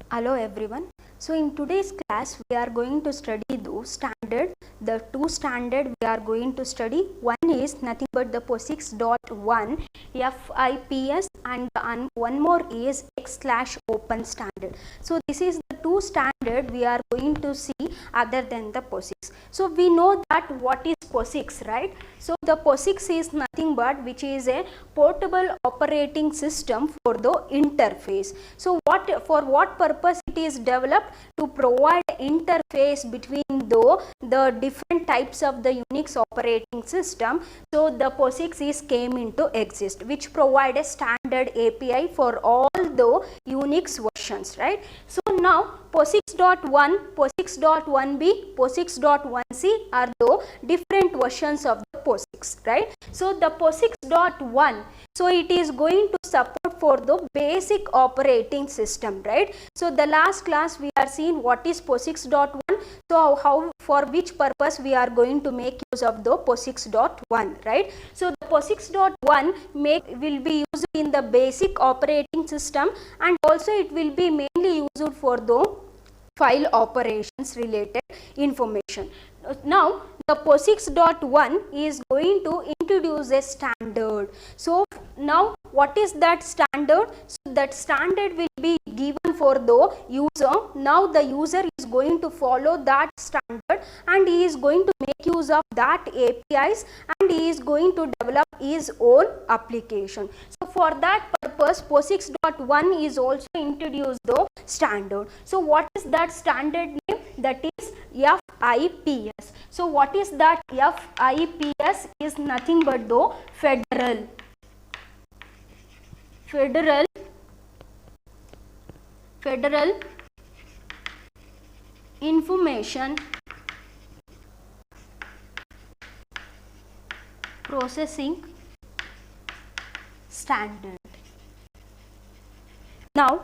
Hello everyone. So in today's class we are going to study the two standard we are going to study. One is nothing but the POSIX.1 FIPS and one more is X/open standard. So this is the two standard we are going to see other than the POSIX. So we know that what is POSIX, right? So the POSIX is nothing but which is a portable operating system for the interface. So for what purpose it is developed? To provide interface between the different types of the Unix operating system. So the POSIX came into exist, which provide a standard API for all the Unix versions, right? So now POSIX.1, POSIX.1b, POSIX.1c are the different versions of the POSIX, right? So the POSIX.1, so it is going to support for the basic operating system, right? So the last class we are seeing what is POSIX.1. So how, for which purpose we are going to make use of the POSIX.1, right? So the POSIX.1 will be used in the basic operating system, and also it will be mainly used for the file operations related information. Now the POSIX.1 is going to introduce a standard. So now what is that standard? So that standard will be given for the user. Now the user is going to follow that standard and he is going to make use of that APIs and he is going to develop his own application. So for that purpose POSIX.1 is also introduced the standard. So what is that standard name? That is FIPS. So what is that FIPS? Is nothing but the Federal Information Processing Standard. Now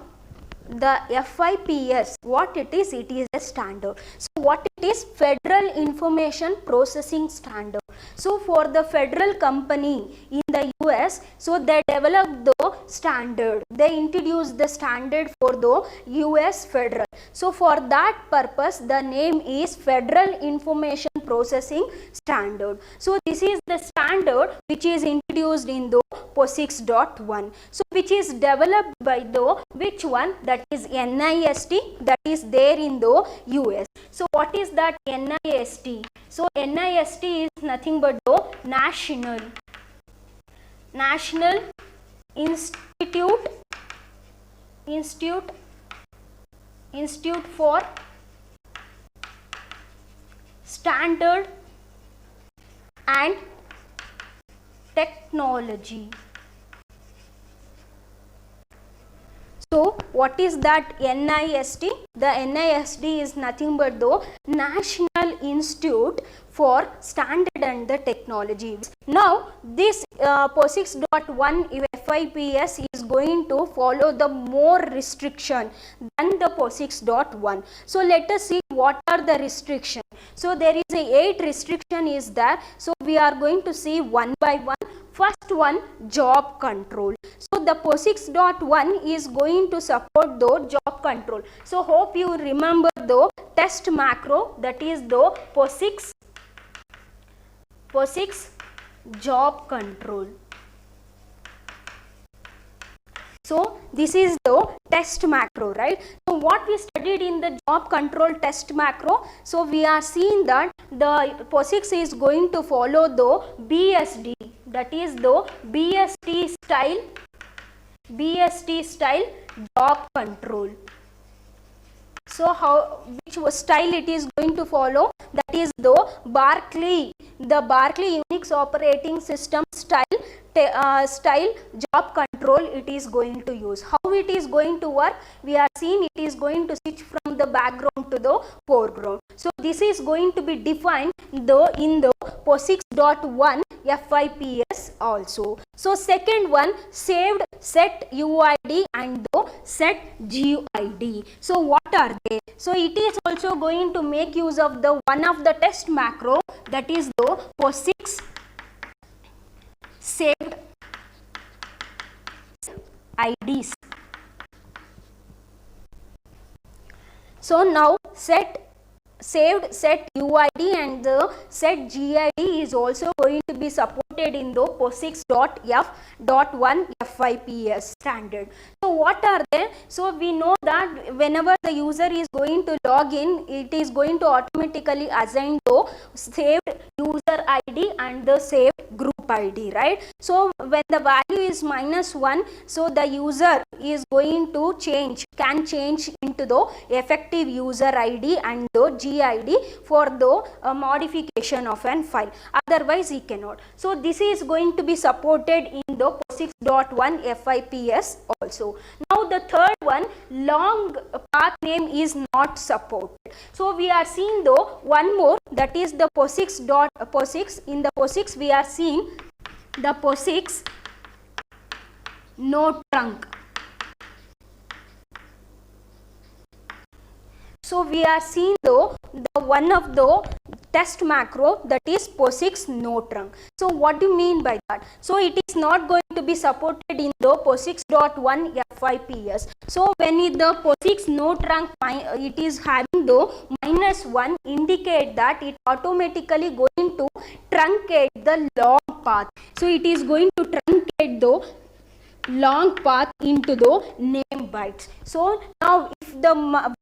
the FIPS, what it is a standard. So what it is? Federal Information Processing Standard. So for the federal company in the US, so they developed the standard, they introduced the standard for the US federal. So for that purpose the name is Federal Information Processing Standard. So this is the standard which is introduced in the POSIX.1. So which is developed by the which one? That is NIST, that is there in the US. So what is that NIST? So NIST is nothing but the National Institute for Standard and Technology. So what is that NIST? The NIST is nothing but the National Institute for Standard and the Technology. Now this POSIX.1 FIPS is going to follow the more restriction than the POSIX.1. So let us see what are the restrictions. So there is a 8 restriction is there. So we are going to see one by one. First one, job control. So the POSIX.1 is going to support the job control. So hope you remember the test macro, that is the POSIX job control. So this is the test macro, right? So what we studied in the job control test macro, so we are seeing that the POSIX is going to follow the BSD, that is the BSD style job control. So which style it is going to follow? That is the Berkeley Unix operating system style job control it is going to use. How it is going to work? We are seeing it is going to switch from the background to the foreground. So this is going to be defined in the POSIX.1 FIPS also. So second one, saved set UID and the set GUID. So what are they? So it is also going to make use of the one of the test macro, that is the POSIX saved IDs. So now saved set UID and the set GID is also going to be supported in the POSIX.F.1 FIPS standard. So what are they? So we know that whenever the user is going to log in, it is going to automatically assign the saved user ID and the saved group ID, right? So when the value is -1, so the user is going to can change into the effective user ID and the GID for the modification of an file. Otherwise he cannot. So this is going to be supported in the POSIX.1 FIPS also. Now the third one, long path name is not supported. So we are seeing though one more, that is the POSIX. In the POSIX we are seeing the POSIX no trunc. So we are seeing though the one of the test macro, that is POSIX no trunc. So what do you mean by that? So it is not going to be supported in the POSIX.1 FIPS. So when the POSIX no trunc it is having the -1, indicate that it automatically going to truncate the long path. So it is going to truncate the long path into the name bytes. So now if the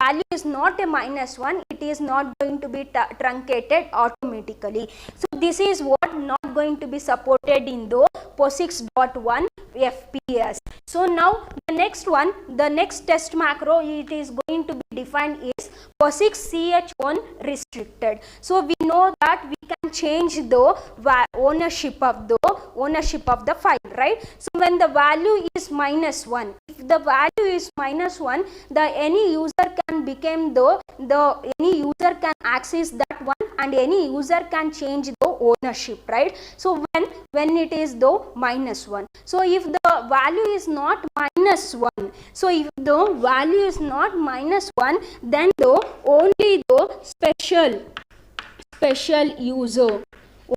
value is not a -1, it is not going to be truncated automatically. So this is what not going to be supported in the POSIX.1 FPS. So now the next one, the next test macro it is going to be defined is POSIX ch1 restricted. So we know that we can change the ownership of the file, right? So when the value is -1, if the value is -1, any user can become any user can access that one and any user can change the ownership, right? So when it is the -1, so if the value is not -1, so if the value is not -1, then only the special user,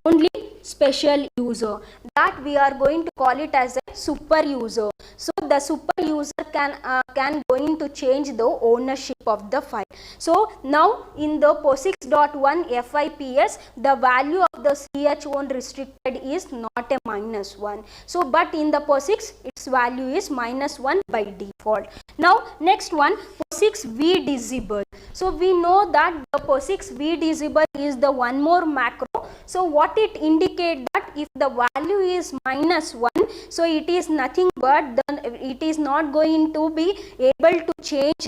only special user, that we are going to call it as a super user. So the super user can going to change the ownership of the file. So now in the POSIX.1 FIPS, the value of the ch1 restricted is not a -1. So but in the POSIX its value is -1 by default. Now next one, POSIX vdisable. So we know that the POSIX vdisable is the one more macro. So what it indicates that if the value is -1, so it is nothing but it is not going to be able to change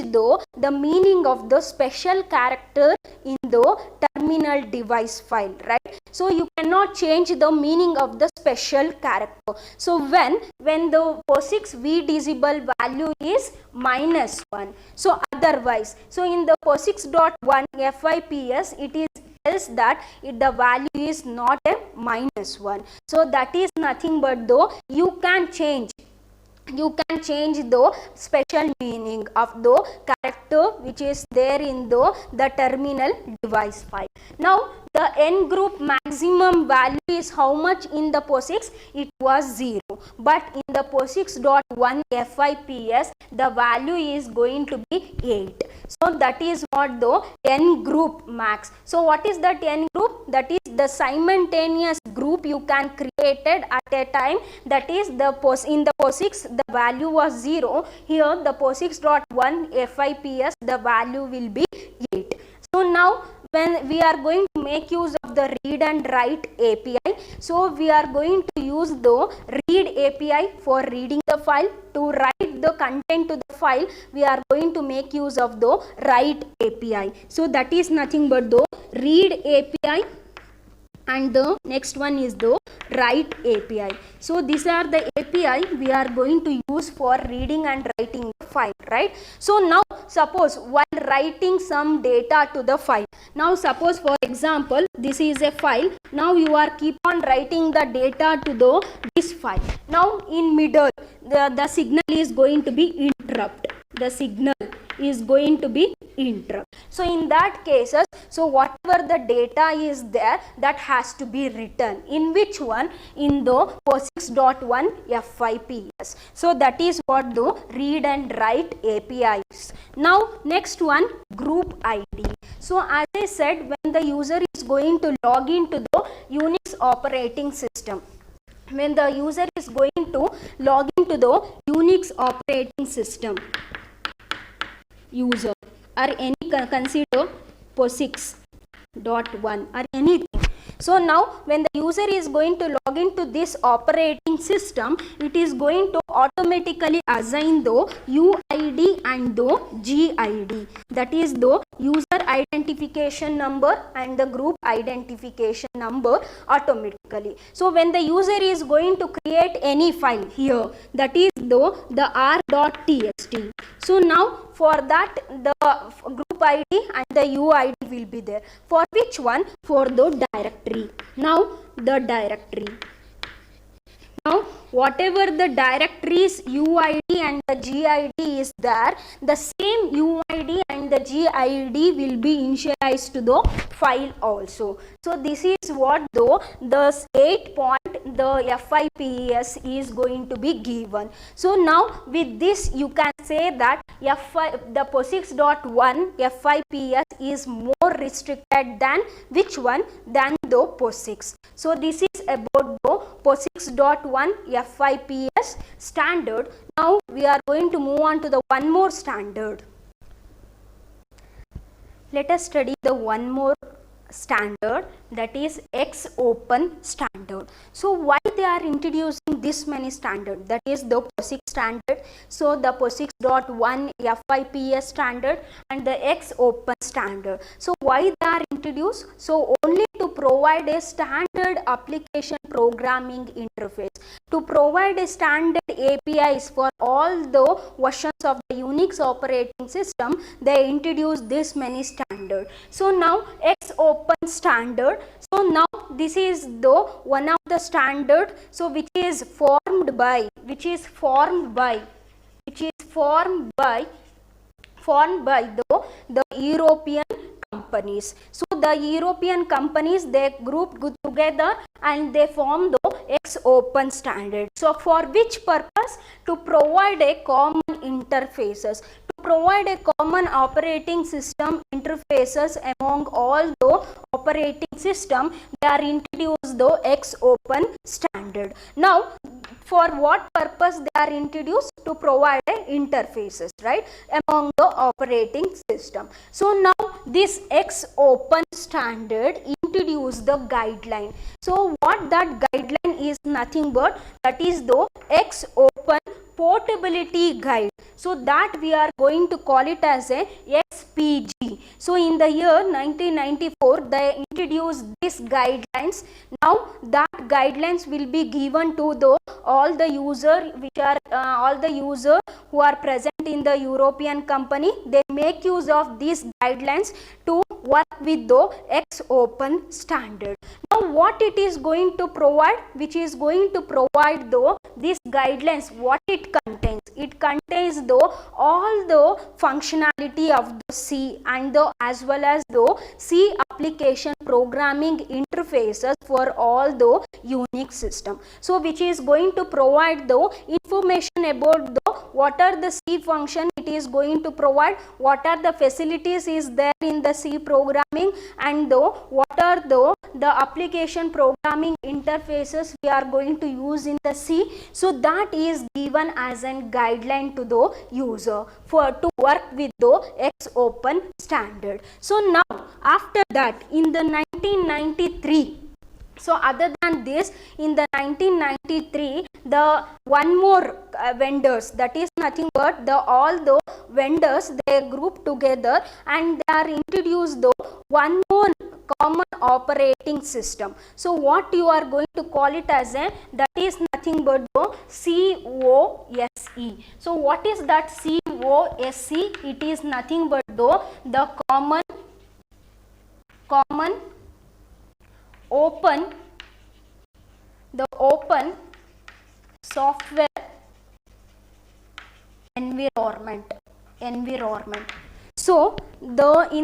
the meaning of the special character in the terminal device file, right? So you cannot change the meaning of the special character. So when the POSIX vdisable value is -1, so otherwise, so in the POSIX.1 FIPS it is tells that the value is not a -1. So that is nothing but you can change the special meaning of the character which is there in the terminal device file. Now the n group maximum value is how much in the POSIX? It was 0, but in the POSIX.1 FIPS the value is going to be 8. So that is what the n group max. So what is that n group? That is the simultaneous group you can created at a time. That is in the POSIX the value was 0. Here the POSIX.1 FIPS the value will be 8. So now when we are going to make use of the read and write API, so we are going to use the read API for reading the file. To write the content to the file, we are going to make use of the write API. So that is nothing but the read API, and the next one is the write API. So these are the API we are going to use for reading and writing the file, right? So now suppose while writing some data to the file, now suppose for example this is a file, now you are keep on writing the data to this file. Now in middle the signal is going to be interrupt. The signal is going to be int. So in that cases, so whatever the data is there, that has to be written in which one, in the POSIX.1 FIPS. So that is what the read and write API is. Now next one, group ID. So as I said, when the user is going to log into the Unix operating system, when the user is going to log into the Unix operating system, user or any consider POSIX.1 or anything. So now when the user is going to log into this operating system, it is going to automatically assign the UID and the GID, that is the user identification number and the group identification number automatically. So when the user is going to create any file here, that is the r.txt. So now for that the group ID and the UID will be there. For which one? For the directory. Now the directory. Now whatever the directories UID and the GID is there, the same UID and the GID will be initialized to the file also. So this is what the 8 point the FIPS is going to be given. So now with this you can say that the POSIX.1 FIPS is more restricted than which one? Than the POSIX. So this is about the POSIX.1 FIPS standard. Now we are going to move on to the one more standard. Let us study the one more standard, that is XOpen standard. So why they are introducing this many standard? That is the POSIX standard, so the POSIX.1 FIPS standard and the XOpen standard. So why they are introduced? So only to provide a standard application programming interface, to provide a standard APIs for all the versions of the Unix operating system, they introduce this many standard. So now XOpen standard. So now this is the one of the standard, so which is formed by the European companies. So the European companies, they group together and they form the XOpen standard. So for which purpose? To provide a common interfaces, to provide a common operating system interfaces among all the operating system, they are introduced the XOpen standard. Now for what purpose they are introduced? To provide interfaces, right, among the operating system. So now this XOpen standard introduce the guideline. So what that guideline is? Nothing but that is the XOpen portability guide. So that we are going to call it as a XPG. So in the year 1994 they introduced these guidelines. Now that guidelines will be given to all the user who are present in the European company. They make use of these guidelines to work with the XOpen standard. Now what it is going to provide? Which is going to provide these guidelines, what it contains? It contains all the functionality of the C and as well as the C application programming interfaces for all the Unix system. So which is going to provide the information about what are the C function it is going to provide, what are the facilities is there in the C programming, and what are the application programming interfaces we are going to use in the C. So that is given as a guideline to the user to work with the XOpen standard. So now after that in the 1993, so other than this, in the 1993, the one more vendors, that is nothing but all the vendors, they group together and they are introduced one more common operating system. So what you are going to call it as that is nothing but the COSE. So what is that COSE? It is nothing but the common open software environment. environment. So in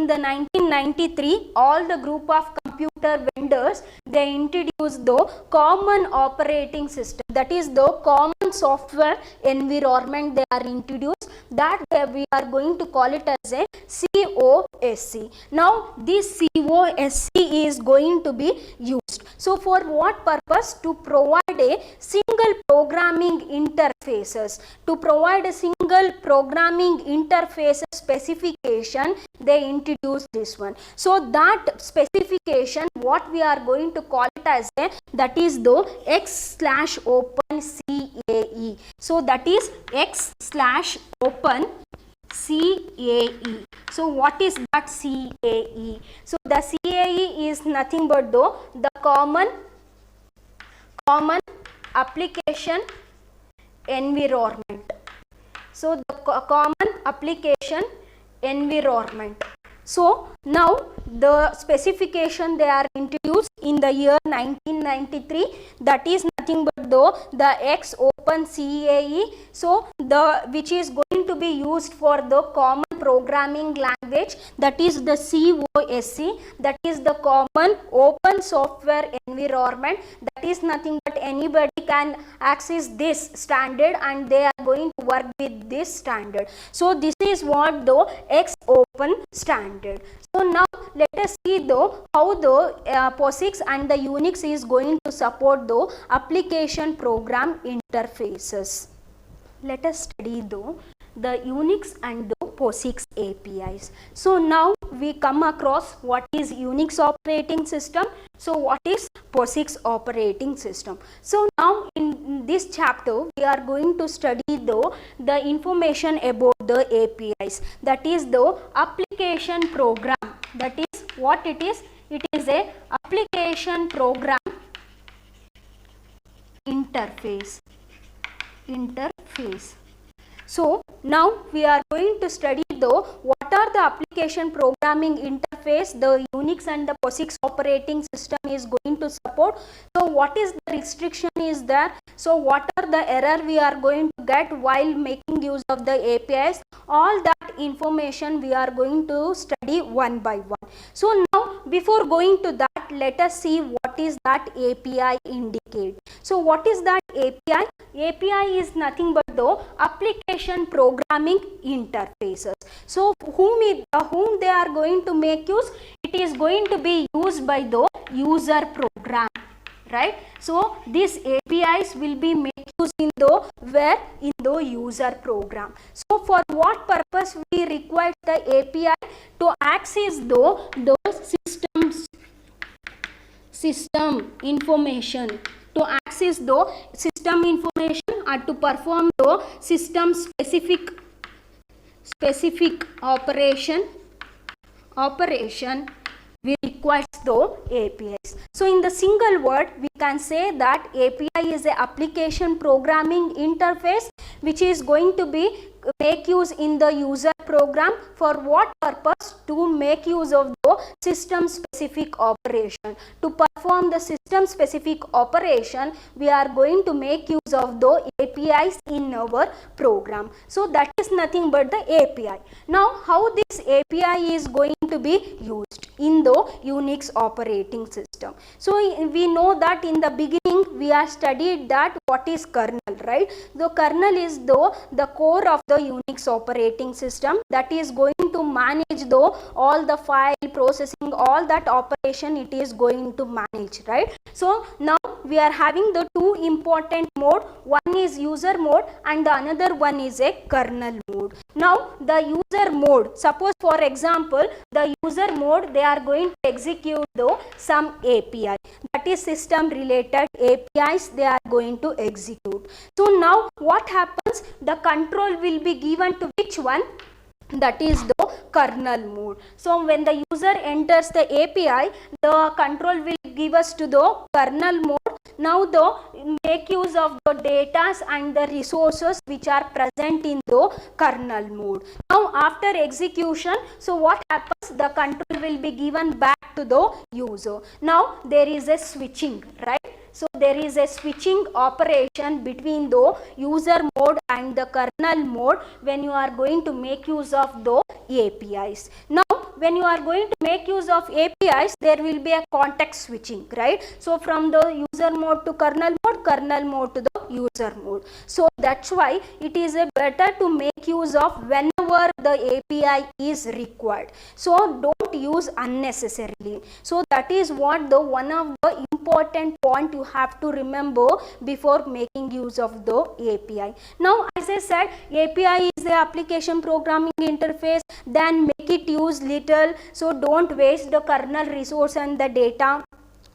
the 1993, all the group of computer vendors, they introduced the common operating system, that is the common software environment they are introduced, that we are going to call it as a COSC. Now this COSC is going to be used. So for what purpose? To provide a single programming interfaces. To provide a single programming interface specification, they introduced this one. So that specification, what we are going to call it as a, that is the X/Open CAE. So that is X/Open CAE. So what is that CAE? So the CAE is nothing but the common application environment. So the common application environment. So now the specification they are introduced in the year 1993, that is nothing but the X/Open CAE. So which is going to be used for the common programming language, that is the COSC, that is the common open software environment. That is nothing but anybody can access this standard and they are going to work with this standard. So this is what the X/Open standard. So now let us see how the POSIX and the Unix is going to support the application program interfaces. Let us study the Unix and the POSIX APIs. So now we come across what is Unix operating system. So what is POSIX operating system? So now in this chapter we are going to study the information about the APIs, that is the application program. That is what it is. It is a application program interface. So now we are going to study what are the application programming interface the Unix and the POSIX operating system is going to support. So what is the restriction is there? So what are the error we are going to get while making use of the APIs? All that information we are going to study one by one. So now before going to that, let us see what is that API indicate. So what is that API? API is nothing but the application programming interfaces. So whom they are going to make use? It is going to be used by the user program, right? So these APIs will be made use in the user program. So for what purpose we require the API? To access the system information, to access the system information or to perform the system specific operation we require the APIs. So in the single word we can say that API is a application programming interface which is going to be make use in the user program. For what purpose? To make use of the system specific operation. To perform the system specific operation, we are going to make use of the APIs in our program. So that is nothing but the API. Now how this API is going to be used in the Unix operating system? So we know that in the beginning we are studied that what is kernel, right? The kernel is the core of the Unix operating system, that is going to manage all the file processing, all that operation it is going to manage, right? So now we are having the two important mode. One is user mode and the another one is a kernel mode. Now the user mode, suppose for example the user mode they are going to execute some API, that is system related APIs they are going to execute. So now what happens? The control will be given to which one? That is the kernel mode. So when the user enters the API, the control will give us to the kernel mode. Now make use of the data and the resources which are present in the kernel mode. Now after execution, so what happens? The control will be given back to the user. Now there is a switching, right? So there is a switching operation between the user mode and the kernel mode when you are going to make use of the APIs. Now when you are going to make use of APIs, there will be a context switching, right? So from the user mode to kernel mode to the user mode. So that's why it is a better to make use of whenever the API is required. So don't use unnecessarily. So that is what the one of the important point you have to remember before making use of the API. Now as I said, API is the application programming interface, then make it use little, so don't waste the kernel resource and the data.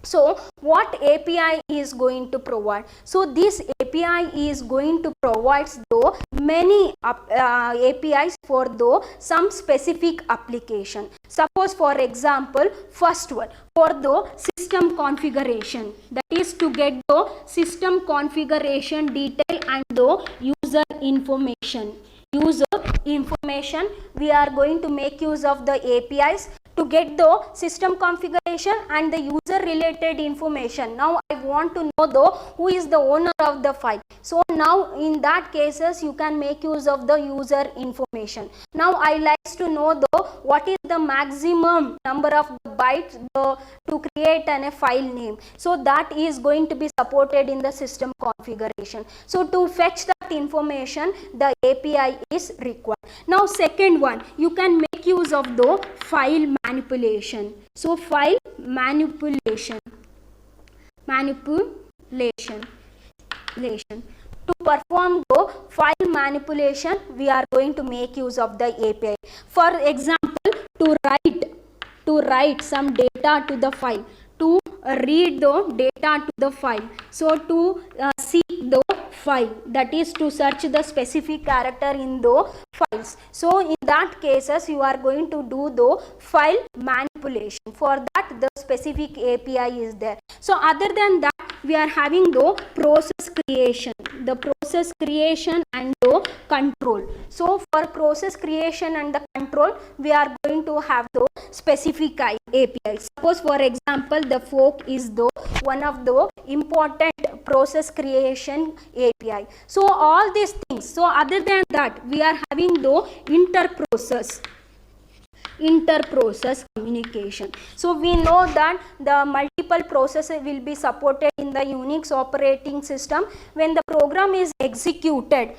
So what API is going to provide? So this API is going to provide the many APIs for the some specific application. Suppose for example, first one for the system configuration, that is to get the system configuration detail and the user information. We are going to make use of the APIs to get the system configuration and the user related information. Now I want to know who is the owner of the file. So now in that cases you can make use of the user information. Now I like to know what is the maximum number of the bytes to create a file name. So that is going to be supported in the system configuration. So to fetch that information, the API is required. Now second one, you can make use of the file manipulation. So file manipulation. To perform the file manipulation, we are going to make use of the API. For example, to write some data to the file, to read the data to the file, so to seek the file, that is to search the specific character in the files. So in that cases you are going to do the file manipulation. For that the specific API is there. So other than that, we are having the process creation and the control. So for process creation and the control, we are going to have the specific API. Suppose for example, the fork is the one of the important process creation API. So all these things. So other than that, we are having the inter-process communication. So we know that the multiple processes will be supported in the Unix operating system. When the program is executed,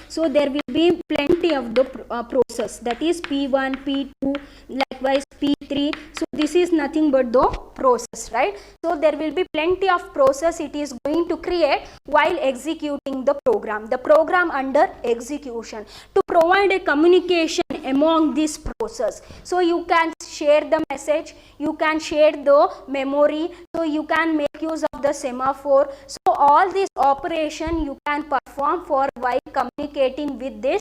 so there will be plenty of the process, that is P1, P2, likewise P3. So this is nothing but the process, right? So there will be plenty of process it is going to create while executing the program under execution, to provide a communication among this process. So you can share the message, you can share the memory, so you can make use of the semaphore. So all this operation you can perform for while communicating with this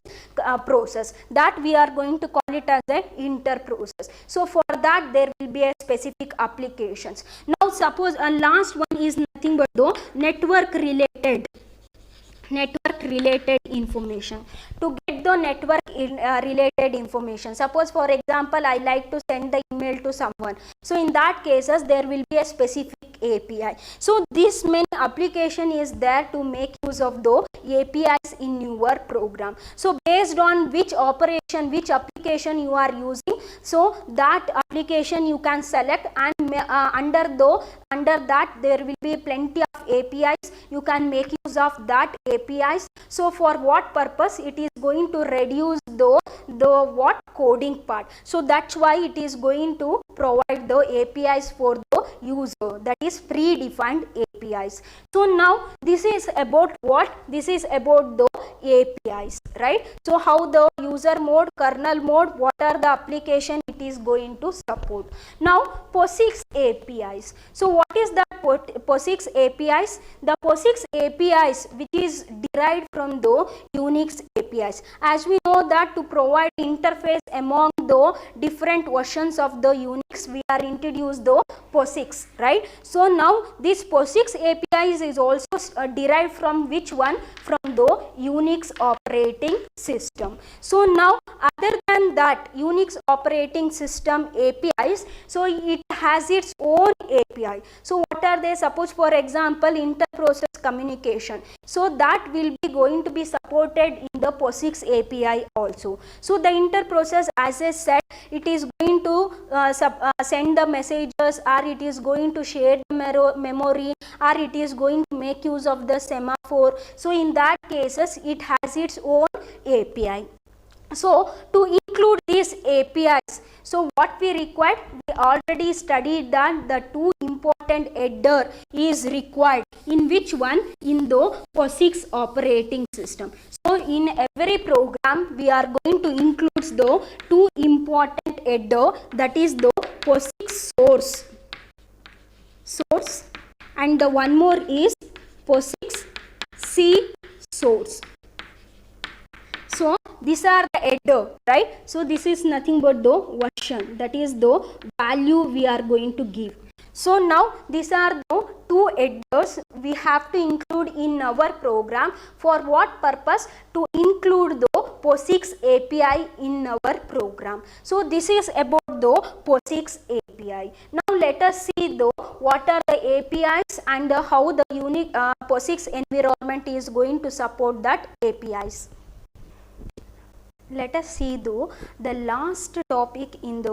process, that we are going to call it as an inter-process. So for that there will be a specific applications. Now suppose a last one is nothing but the network related information. To get the network related information, suppose for example I like to send the email to someone, so in that cases there will be a specific API. So this many application is there to make use of the APIs in your program. So based on which operation, which application you are using, so that application you can select, and under that there will be plenty of APIs. You can make use of that APIs. So for what purpose? It is going to reduce the coding part. So that's why it is going to provide the APIs for the user, that is predefined APIs. So now this is about what? This is about the APIs, right? So how the user mode, kernel mode, what are the application it is going to support. Now POSIX APIs. So what is the POSIX APIs? The POSIX APIs which is derived from the Unix APIs. As we know that to provide interface among the different versions of the Unix, we are introduced the POSIX, right? So now this POSIX API APIs is also derived from which one? From the Unix operating system. So now other than that Unix operating system APIs, so it has its own API. So what are they? Suppose for example inter-process communication, so that will be going to be supported in the POSIX API also. So the inter-process, as I said, it is going to send the messages, or it is going to share the memory, or it is going to make use of the semaphore. So in that cases it has its own API. So to include these APIs, so what we required, we already studied that the two important header is required. In which one? In the POSIX operating system. So in every program we are going to include the two important header, that is the POSIX source and the one more is POSIX C source. So these are the header, right? So this is nothing but the version, that is the value we are going to give. So now these are the two headers we have to include in our program. For what purpose? To include the POSIX API in our program. So this is about the POSIX API. Now let us see though what are the APIs and how the POSIX environment is going to support that APIs. Let us see though the last topic in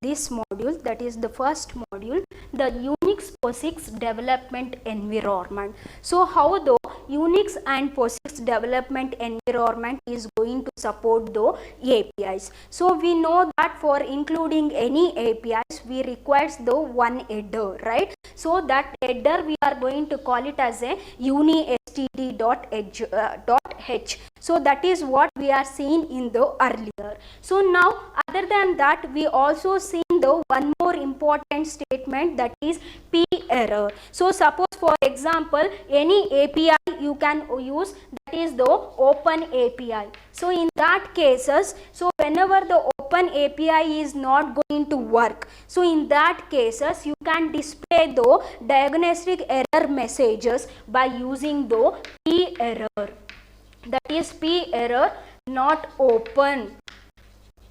this module, that is the first module, the Unix POSIX development environment. So how the Unix and POSIX development environment is going to support the APIs. So we know that for including any APIs we requires the one header, right? So that header we are going to call it as a unistd.h. So that is what we are seeing in the earlier. So now other than that we also seen the one more important statement, that is P error. So suppose for example any API you can use, that is the open API. So in that cases, so whenever the open API is not going to work, so in that cases you can display the diagnostic error messages by using the P error. That is P error not open,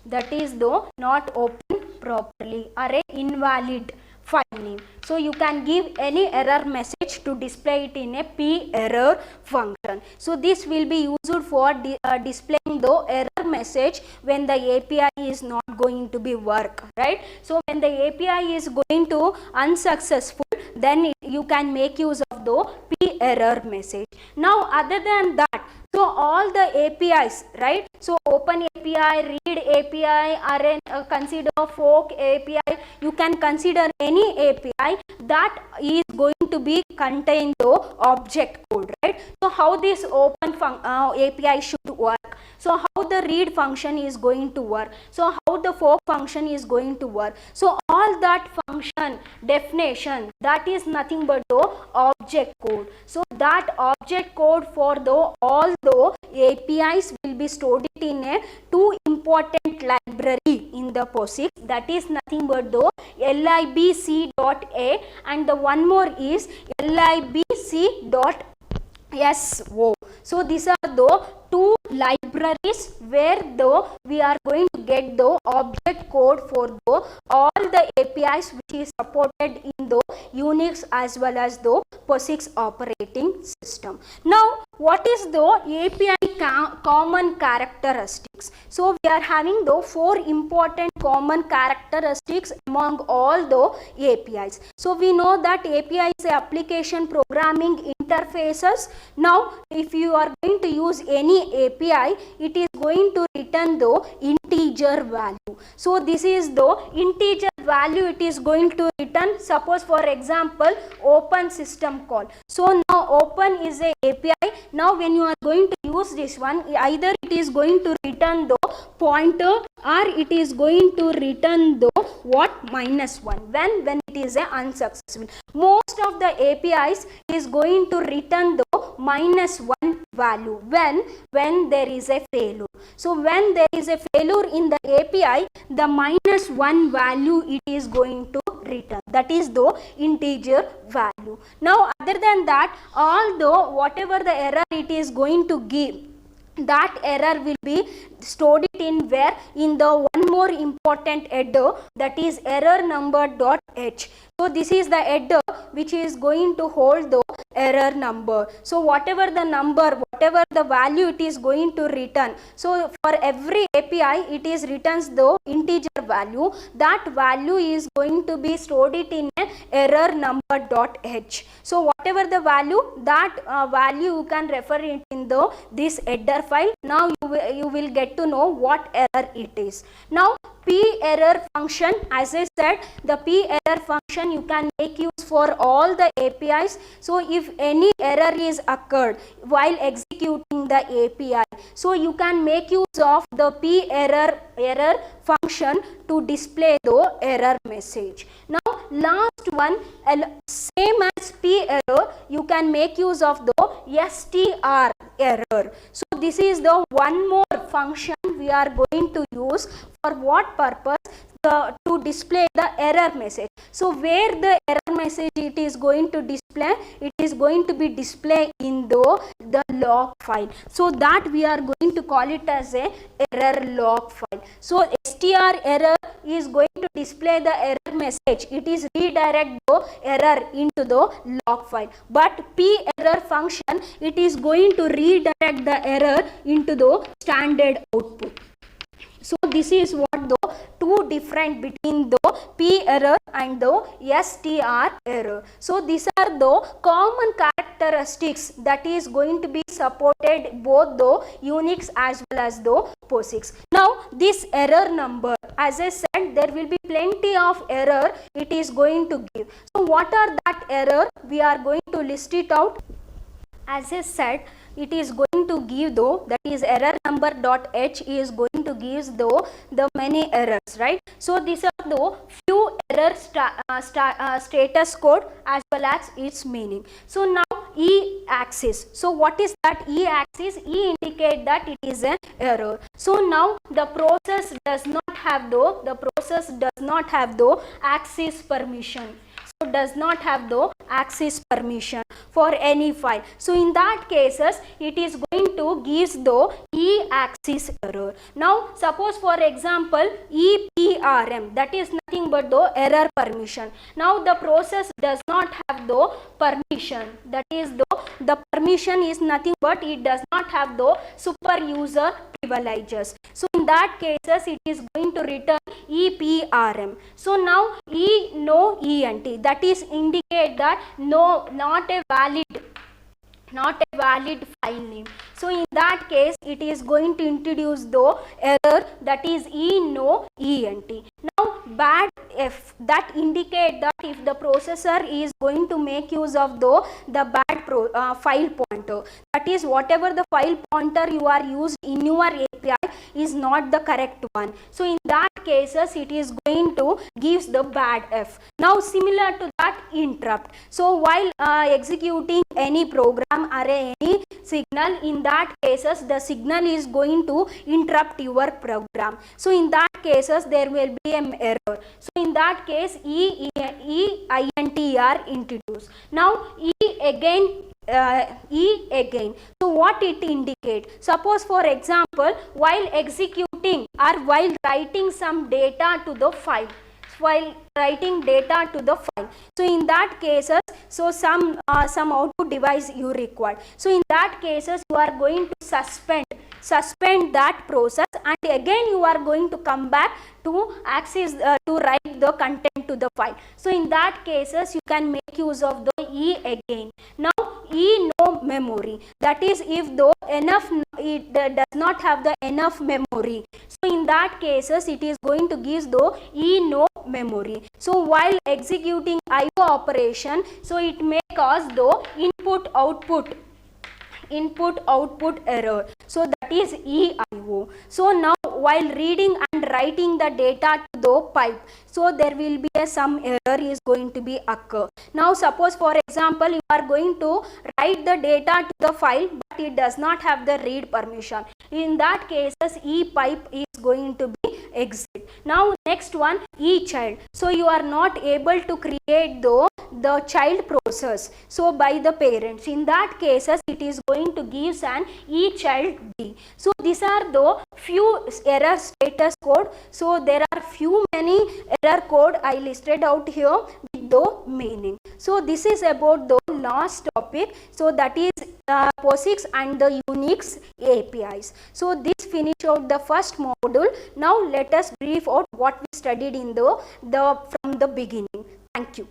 that is the not open properly, or a invalid file name. So you can give any error message to display it in a P error function. So this will be used for displaying the error message when the API is not going to be work, right? So when the API is going to unsuccessful, then you can make use of the P error message. Now other than that, so all the APIs, right? So open API, read API, or consider fork API, you can consider any API that is going to be contain the object code, right? So how this open API should work, so how the read function is going to work, so how the fork function is going to work. So all that function definition, that is nothing but the object code. So that object code for the all the APIs will be stored in a two important library in the POSIX, that is nothing but the libc.a and the one more is libc.so. So these are the two libraries where we are going to get the object code for all the APIs which is supported in the Unix as well as the POSIX operating system. Now what is the API common characteristics? So we are having the four important common characteristics among all the APIs. So we know that API is application programming interfaces. Now if you are going to use any API, it is going to return the integer value. So this is the integer value it is going to return. Suppose for example open system call. So now open is a API. Now when you are going to use this one, either it is going to return the pointer or it is going to return the what? -1 when it is a unsuccessful. Most of the APIs is going to return the -1 value when there is a failure. So when there is a failure in the API, the -1 value it is going to return, that is the integer value. Now other than that, although whatever the error it is going to give, that error will be stored it in where, in the one more important header, that is error number dot h. So this is the header which is going to hold the error number. So whatever the number, whatever the value it is going to return, so for every API it is returns the integer value, that value is going to be stored it in a error number dot h. So whatever the value, that value you can refer it in the this header file. Now you will get to know what error it is. Now p error function, as I said, the p error function you can make use for all the APIs. So if any error is occurred while executing the API, so you can make use of the p error function to display the error message. Now last one, same as p error, you can make use of the str error. So this is the one more function we are going to use. For what purpose? To display the error message. So where the error message it is going to display, it is going to be displayed in the log file. So that we are going to call it as a error log file. So str error is going to display the error message, it is redirect the error into the log file. But p error function, it is going to redirect the error into the standard output. So this is what the two different between the p error and the str error. So these are the common characteristics that is going to be supported both the Unix as well as the POSIX. Now this error number, as I said, there will be plenty of error it is going to give. So what are that error? We are going to list it out. As I said, it is going to give that is error number dot h is going to give the many errors, right? So these are the few error status code as well as its meaning. So now e axis. So what is that e axis? E indicate that it is an error. So now the process does not have the access permission. So does not have the access permission for any file. So in that cases, it is going to give the e-axis error. Now suppose for example EPRM, that is nothing but the error permission. Now the process does not have the permission, that is the permission is nothing but it does not have the super user privileges. So in that cases, it is going to return EPRM. So now no ENT, that is indicate that no, not a valid file name. So in that case, it is going to introduce the error, that is no ENT. Now bad F, that indicate that if the processor is going to make use of the bad file pointer, that is whatever the file pointer you are used in your API is not the correct one. So in that cases, it is going to give the bad F. Now similar to that, interrupt. So while executing any program or any signal, in that cases the signal is going to interrupt your program. So in that cases, there will be an error. So in that case, EINT are introduced. Now E again. So what it indicate? Suppose for example, while executing or while writing some data to the file, so in that cases, so some output device you require. So in that cases, you are going to suspend that process, and again you are going to come back to access to write the content to the file. So in that cases, you can make use of the E again. Now E no memory, that is if though it does not have the enough memory. So in that cases, it is going to give the E no memory. So while executing IO operation, so it may cause the input output error. So that is EIO. So now while reading and writing the data to the pipe, so there will be some error is going to be occur. Now suppose for example, you are going to write the data to the file, but it does not have the read permission. In that cases, ePipe is going to be exit. Now next one, e-child. So you are not able to create the child process, so by the parents. In that cases it is going to give an e-child D. So these are the few error status code. So there are few many error code I listed out here with the meaning. So this is about the last topic. So that is POSIX and the Unix APIs. So this finish out the first module. Now let us brief out what we studied in the from the beginning. Thank you.